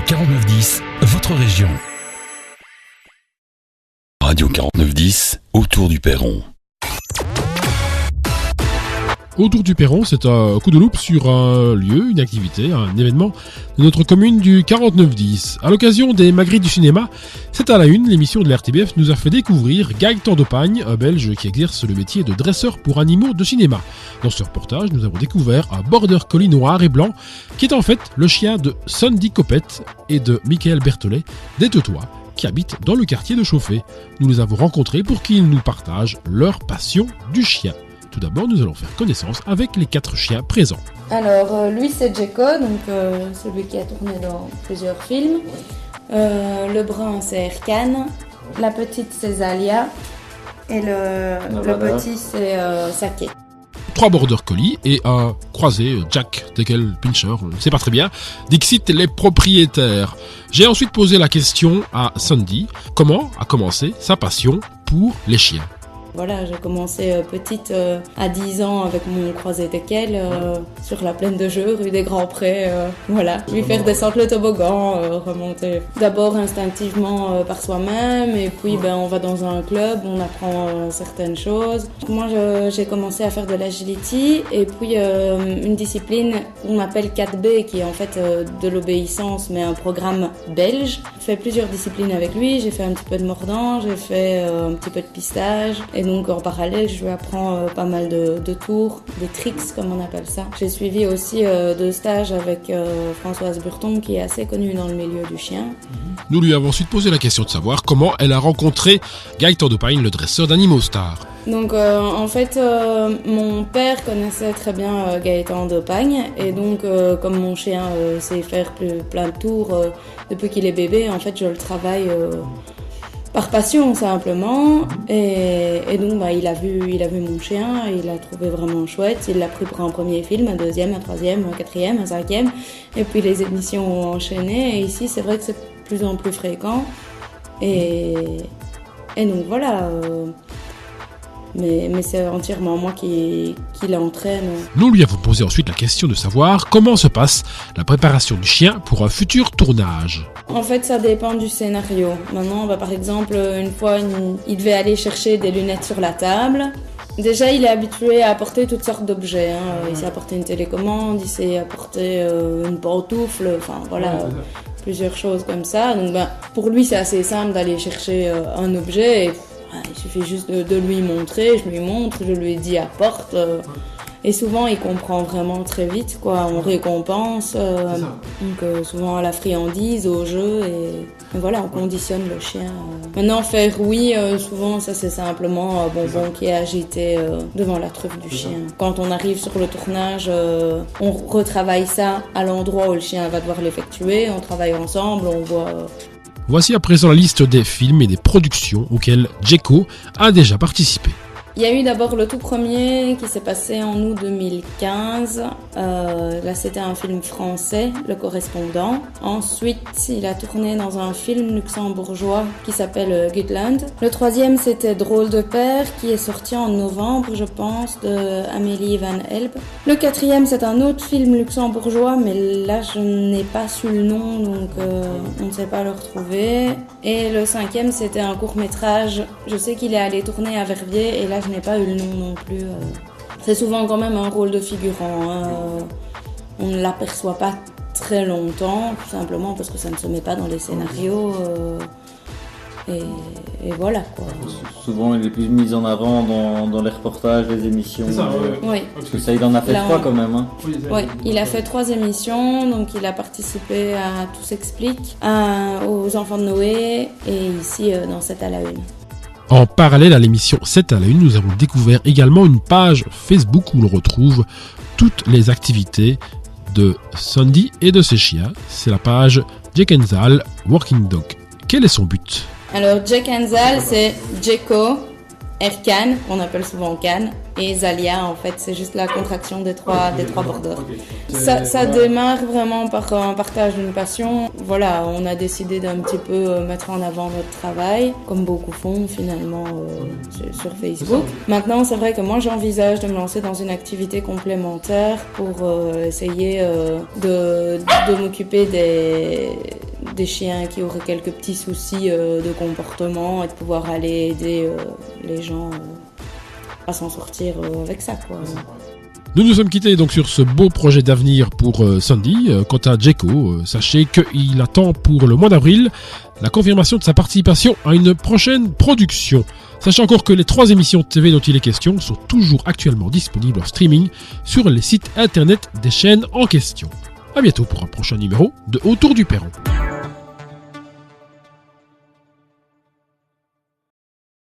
4910, votre région. Radio 4910, autour du Perron. Autour du Perron, c'est un coup de loupe sur un lieu, une activité, un événement de notre commune du 4910. À l'occasion des Magritte du cinéma, c'est à la une, l'émission de l'RTBF nous a fait découvrir Gaëtan Depagne, un Belge qui exerce le métier de dresseur pour animaux de cinéma. Dans ce reportage, nous avons découvert un border collie noir et blanc qui est en fait le chien de Sandy Copette et de Michael Berthollet, des Teutois, qui habitent dans le quartier de Chauffé. Nous les avons rencontrés pour qu'ils nous partagent leur passion du chien. Tout d'abord, nous allons faire connaissance avec les 4 chiens présents. Alors, lui, c'est Jeko, donc celui qui a tourné dans plusieurs films. Le brun, c'est Erkan. La petite, c'est Zalia. Et le petit, c'est Sake. 3 border collies et un croisé, Jack Deckel Pinscher, c'est pas très bien. Dixit les propriétaires. J'ai ensuite posé la question à Sandy, comment a commencé sa passion pour les chiens. Voilà, j'ai commencé petite à 10 ans avec mon croisé Deckel sur la plaine de Jeux, rue des Grands Prés. Voilà, lui faire descendre le toboggan, remonter. D'abord instinctivement par soi-même et puis on va dans un club, on apprend certaines choses. Moi j'ai commencé à faire de l'agility et puis une discipline qu'on appelle 4B qui est en fait de l'obéissance mais un programme belge. J'ai fait plusieurs disciplines avec lui, j'ai fait un petit peu de mordant, j'ai fait un petit peu de pistage. Et donc en parallèle, je lui apprends pas mal de tours, des tricks comme on appelle ça. J'ai suivi aussi 2 stages avec Françoise Burton qui est assez connue dans le milieu du chien. Nous lui avons ensuite posé la question de savoir comment elle a rencontré Gaëtan Depagne, le dresseur d'animaux stars. Donc en fait, mon père connaissait très bien Gaëtan Depagne et donc comme mon chien sait faire plein de tours depuis qu'il est bébé, en fait je le travaille par passion simplement et donc il a vu mon chien, il l'a trouvé vraiment chouette, il l'a pris pour un premier film, un deuxième, un troisième, un quatrième, un cinquième et puis les émissions ont enchaîné et ici c'est vrai que c'est de plus en plus fréquent et donc voilà mais c'est entièrement moi qui l'entraîne. Nous lui avons posé ensuite la question de savoir comment se passe la préparation du chien pour un futur tournage. En fait, ça dépend du scénario. Maintenant, par exemple, une fois, il devait aller chercher des lunettes sur la table. Déjà, il est habitué à apporter toutes sortes d'objets. Il s'est apporté une télécommande, il s'est apporté une pantoufle, enfin voilà, plusieurs choses comme ça. Donc, pour lui, c'est assez simple d'aller chercher un objet. Il suffit juste de lui montrer, je lui montre, je lui dis apporte. Et souvent, il comprend vraiment très vite, quoi. On récompense, donc souvent à la friandise, au jeu, et voilà, on conditionne le chien. Maintenant, faire oui, souvent, ça c'est simplement un bonbon qui est agité devant la truffe du chien. Quand on arrive sur le tournage, on retravaille ça à l'endroit où le chien va devoir l'effectuer, on travaille ensemble, on voit... Voici à présent la liste des films et des productions auxquelles Jeko a déjà participé. Il y a eu d'abord le tout premier qui s'est passé en août 2015. Là, c'était un film français, Le Correspondant. Ensuite, il a tourné dans un film luxembourgeois qui s'appelle Gutland. Le troisième, c'était Drôle de père, qui est sorti en novembre, je pense, de Amélie Van Help. Le quatrième, c'est un autre film luxembourgeois, mais là, je n'ai pas su le nom, donc on ne sait pas le retrouver. Et le cinquième, c'était un court-métrage. Je sais qu'il est allé tourner à Verviers, et là, je n'ai pas eu le nom non plus. C'est souvent quand même un rôle de figurant. On ne l'aperçoit pas très longtemps, tout simplement parce que ça ne se met pas dans les scénarios. Et voilà quoi. Souvent il est plus mis en avant dans les reportages, les émissions. C'est ça, oui. Parce que ça, il en a fait 3 quand même. Hein. Oui, il a fait 3 émissions, donc il a participé à Tout s'explique, aux Enfants de Noé et ici dans 7 à la une. En parallèle à l'émission 7 à la une, nous avons découvert également une page Facebook où l'on retrouve toutes les activités de Sandy et de ses chiens. C'est la page Jack Enzal Working Dog. Quel est son but ? Alors Jack Enzal, c'est Jeko, Erkan, qu'on appelle souvent Can, et Zalia, en fait, c'est juste la contraction des trois bordeurs. Ça démarre vraiment par un partage d'une passion. Voilà, on a décidé d'un petit peu mettre en avant notre travail, comme beaucoup font finalement sur Facebook. Maintenant, c'est vrai que moi, j'envisage de me lancer dans une activité complémentaire pour essayer de m'occuper des chiens qui auraient quelques petits soucis de comportement et de pouvoir aller aider les gens à s'en sortir avec ça, quoi. Nous nous sommes quittés donc sur ce beau projet d'avenir pour Sandy. Quant à Djeko, sachez qu'il attend pour le mois d'avril la confirmation de sa participation à une prochaine production. Sachez encore que les 3 émissions de TV dont il est question sont toujours actuellement disponibles en streaming sur les sites internet des chaînes en question. A bientôt pour un prochain numéro de Autour du Perron.